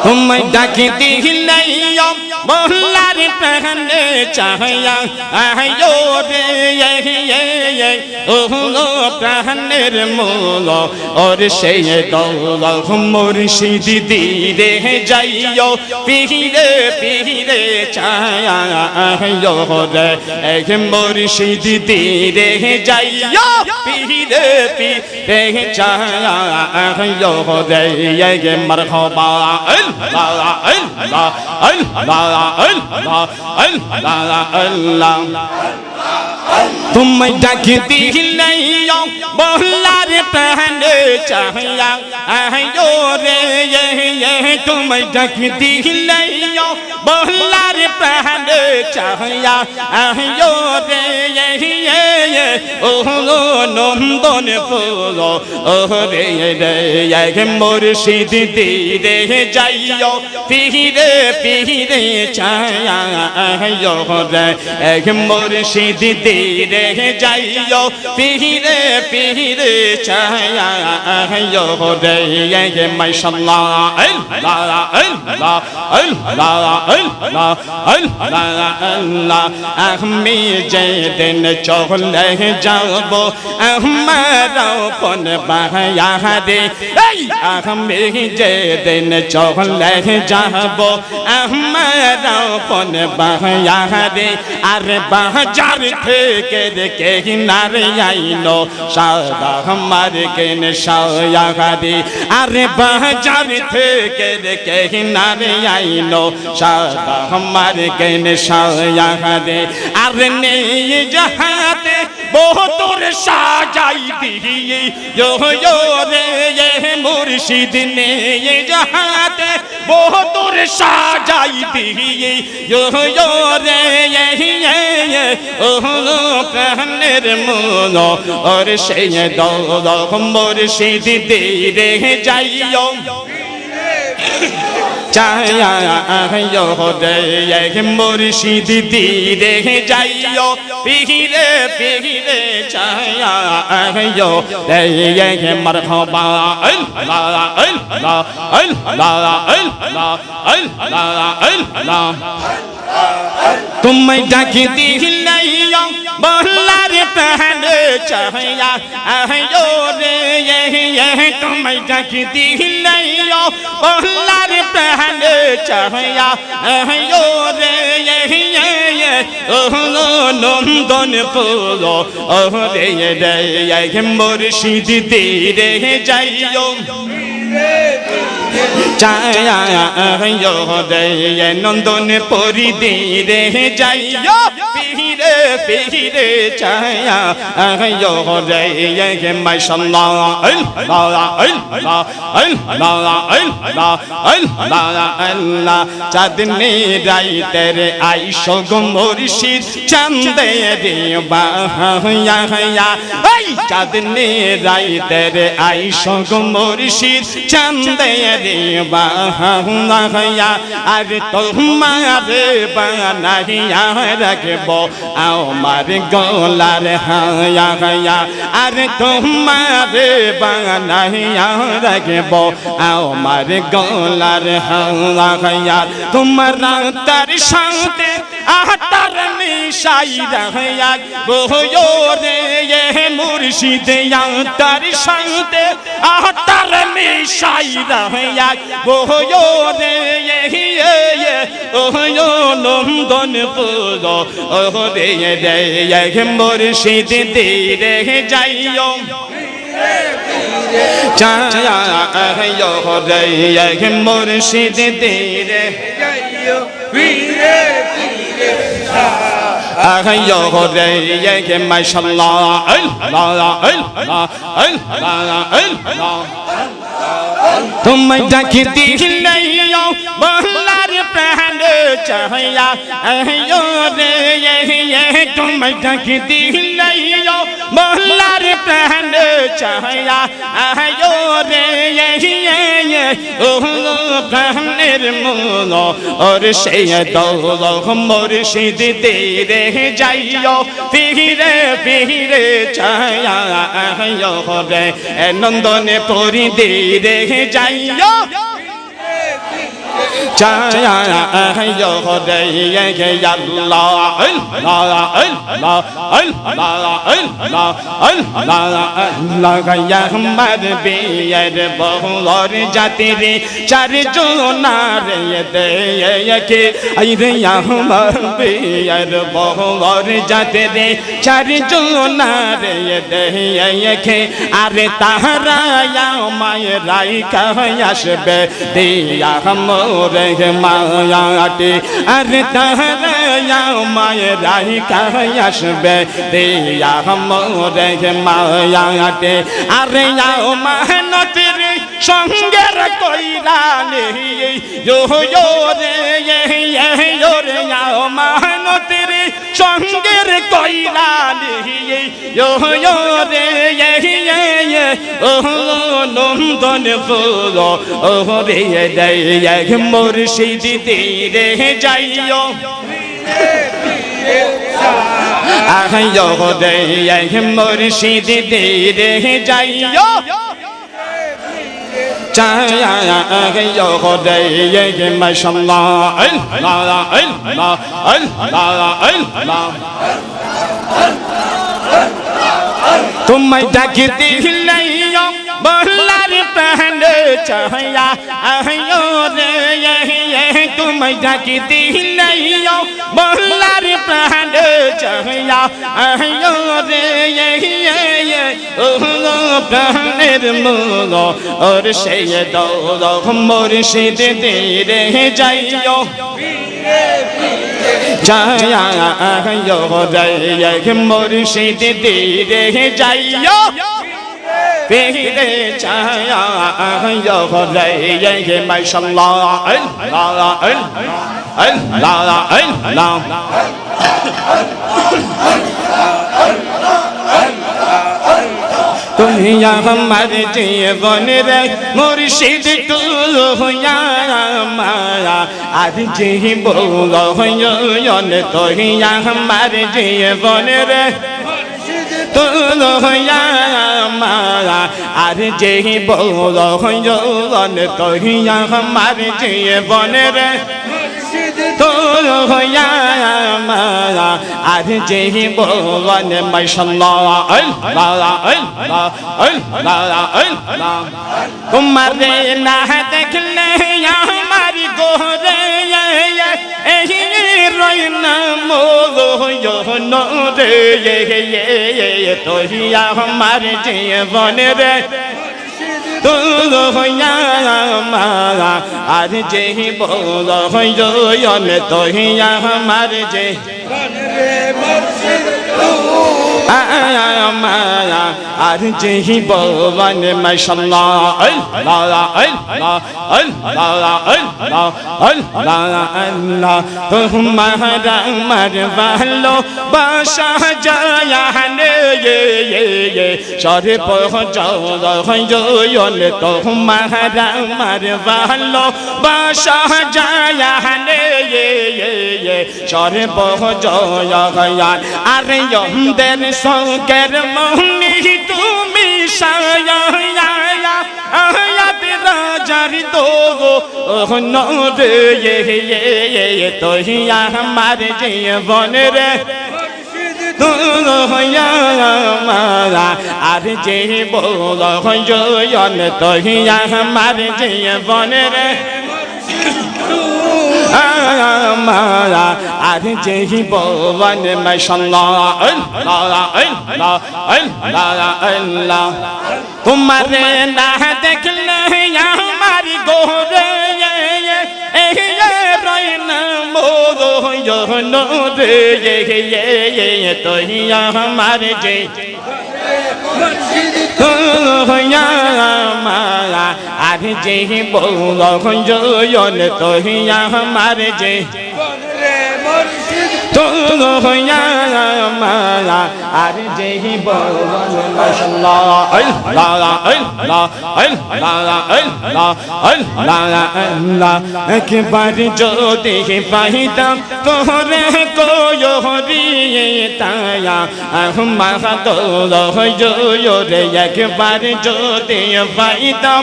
तुम्हें डाकती नहीं मोहल्लार पहने चाहिया आयो रे ये ओहो पहने मोलो और से दो मुर्शिद दीरे जाइयो पीरे पीरे चाहिया आयो रे एक मुर्शिद दीरे जाइयो पीरे पीरे चाहिया आयो रे ये मरहबा अल्लाह अल्लाह अल्लाह अल्लाह अल्लाह तुम डाकती नहीं मोहल्लार पहने चाहिया आयो रे ये तुम डाकती नहीं मोहल्लार पहने चाहिया आयो रे ये ओहो नंदन फूलो ओरे ये मुर्शिद दीरे जाइयो पीरे पीरे चाहिया आयो रे एक मुर्शिद दीरे जाइयो पीरे पीरे चाहिया आयो रे ये माशाअल्लाह अल्लाह अल्लाह अल्लाह अल्लाह अल्लाह अल्लाह আমি যেদিন চলে যাব আমার কোন বাহারে আমি যেদিন চলে যাব আমার কোন বাহারে আর বাজার থেকে কে কিনারে আইলো সাদা আমার কেন সায়াগারে আর বাজার থেকে কে কিনারে আইলো সাদা আমার কেন সায়াগারে আর নেই যাহাতে বহুতর সাজাই দিয়ে यो रे ये मुर्शिद ने ये जहाते बहुतुर साजाई दिए यो रे ये ओहो कहनेर मोनो और से दो मुर्शिद दे जाइयो चाहिया आयो रे ये मुर्शिद दीरे जाइयो पीरे पीरे चाहिया आयो रे ये मरहबा अल्लाह अल्लाह अल्लाह अल्लाह अल्लाह अल्लाह तुम डाकती नहीं मोहल्लार पहने चाहिया आयो रे ये तुम डाकती नहीं मोहल्लार पहने चाहिया आयो रे ये ओहो नंदन फूलो ओरे ये मुर्शिद दीरे जाइयो चाहिया आयो रे ये नंदन पुरी दीरे जाइयो पीरे पीरे चाहिया आयो रे ये माशाअल्लाह अल्लाह अल्लाह अल्लाह अल्लाह अल्लाह अल्लाह चाँदनी राइतेर आइशो गो मुर्शिद चांदे रे बाहया चाँदनी राइतेर आइशो गो मुर्शिद चांदे रे बाहया अरे तुम्हारे बनाइया रखबो আমার গলার হায়া হায়া আরে তোমারে বানাইয়া রাখবো আমার গলার হায়া হায়া তোমার তার সাথে আটার মিশাই রাখয়া বহয়ো রে ये मुर्शिদ তার সাথে আটার মিশাই রাখয়া বহয়ো রে ये ওহয়ো নন্দন ফুলো ওরে ये मुर्शिद दीरे जाइयो चाहिया आयो रे ये मुर्शिद दीरे जाइयो पीरे पीरे आयो रे ये माशाअल्लाह अल्लाह अल्लाह अल्लाह अल्लाह तुम डाकती नहीं मोहल्लार पहने चाहिया आयो रे ये तुम डाकती नहीं मोहल्लार पहने चाहिया आयो रे ये ओहो कहनेर मोनो और से दो मुर्शिद दीरे जाइयो पीरे पीरे चाहिया आयो रे नंदन पुरी दीरे जाइयो চাইও রে আল্লাহ আল্লাহ আল্লাহ আল্লাহ আল্লাহ আল্লাহ আমার বিয়ের বহুর জাতির চারজনার দেখে আইরে আমার বিয়ের বহুর জাতির চারজনার দেখে আরে তাহারা আমায় রাইখা আসবে দিয়া মোরে মায়াটি আরে তাহারা আমায় রাইখা আসবে দিয়া মোরে মায়াটি আরে মানতির সঙ্গের কইরা রে মানতির সঙ্গের কইরা রে নন্দন ফুল রে দে মুর্শিদ তীরে যাইও আইও রে মুর্শিদ তীরে যাইও চাইও রে মাশাআল্লাহ আল্লাহ আল্লাহ আল্লাহ আল্লাহ তোমায় ডাকতে হিলাইও বলার প্রাণ চাহিয়া আইও রে তোমায় ডাকতে হিলাইও বলার প্রাণ চাহিয়া আইও রে ও প্রাণের মূল ওর সেই দৌড় মুর্শিদ তীরে যাইও চাইও রে মুর্শিদ তীরে যাইও ফিরে চাইও রে মাশাআল্লাহ আল্লাহ আল্লাহ আল্লাহ তুমি আমার জীবনের মুর্শিদ তুইয়া মায়া আর জীবন তুই আমার জীবনের তুইয়া মায়া আর জীবন তুই আমার জীবনের তোয়া মায়া আর জীবন মাশাআল্লাহ আল্লাহ আল্লাহ আল্লাহ আল্লাহ তোমার না দেখলে আমার গোরে এই রইনা মোহন রে তুই আমার জীবনের তোয়া মায়া আর জীবন তুই আমার যে মায়া আর জীবন মাশাআল্লাহ আল্লাহ আল্লাহ আল্লাহ আল্লাহ আল্লাহ আল্লাহ তোমার আমার ভালো বাসা জায়ানে সরে পৌঁছায় তোমার আমার ভালো বাসা জায়ানে সরে পৌঁছায় আর ইন্দের সঙ্গের মনি তুমি সায়া রাজার দো রে তুই আমার জীবনের তোয়া মায়া আর জীবন তুই আমার জীবনের মায়া আর জীবন মাশাআল্লাহ আল্লাহ আল্লাহ আল্লাহ আল্লাহ তোমার না দেখলে আমার গোরে রইনা মোহন রে তুই আমার যে তোয়া মায়া আর জীবন তুই আমার যে তোয়া মায়া আর জীবন মাশাআল্লাহ আল্লাহ আল্লাহ আল্লাহ আল্লাহ আল্লাহ আল্লাহ একবার যদি পাইতাম তোরে কোয়রি তায়া মাহাদুর রে একবার যদি পাইতাম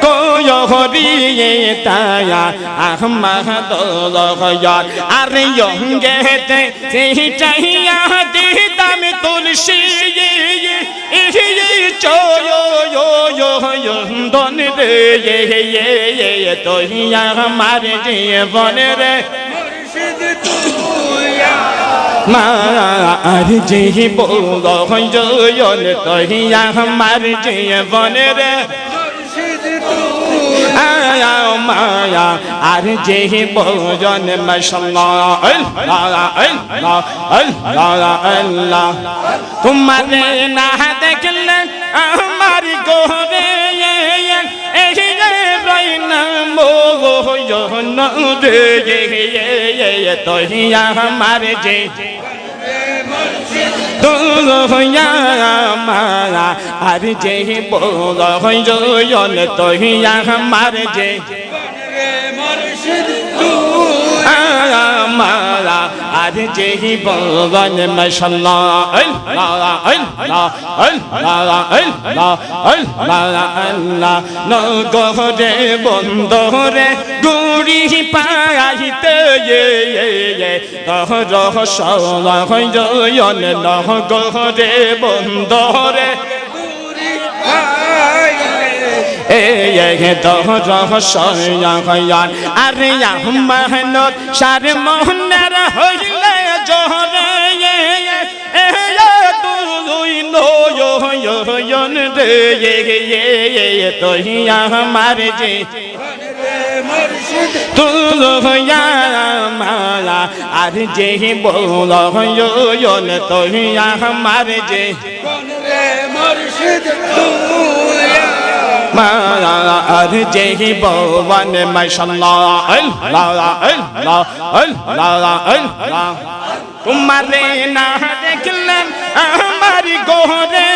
কোয়রিয়ে তায়া আহমদ রহয়াত আর ইয়ঙ্গেতে সেই চাইয়া দিতাম তুলসী দন রে তোহিয়া আমার জীবন রে মা আর জীবন তোহিয়া আমার জীবন রে আয়া মায়া আর জীবন মাশাআল্লাহ আল্লাহ আল্লাহ আল্লাহ আল্লাহ তোমারে না দেখলে আমার গোরে রইনা মোহন রে তোহিয়া আমার যে তোহিয়া মায়া আর যে বল তোহিয়া আমার যে মারা আর যে বল মাশাআল্লাহ আল্লাহ আল্লাহ আল্লাহ আল্লাহ আল্লাহ আল্লাহ নগরে বন্দরে গুড়ি পাইতে তহর সলা হইয়ন নগরে বন্দরে দহর সয়ান আরে আহমানত সার মোহনার হইলে জহরে তুই নয়ন রে তোহিয়া আমার যে তুহিয়া মালা আর যে বল তোহিয়া আমার যে আর যেহি বওয়ান মাশাআল্লাহ আল্লাহ আল্লাহ আল্লাহ আল্লাহ তোমারে না দেখলাম আমার গোরে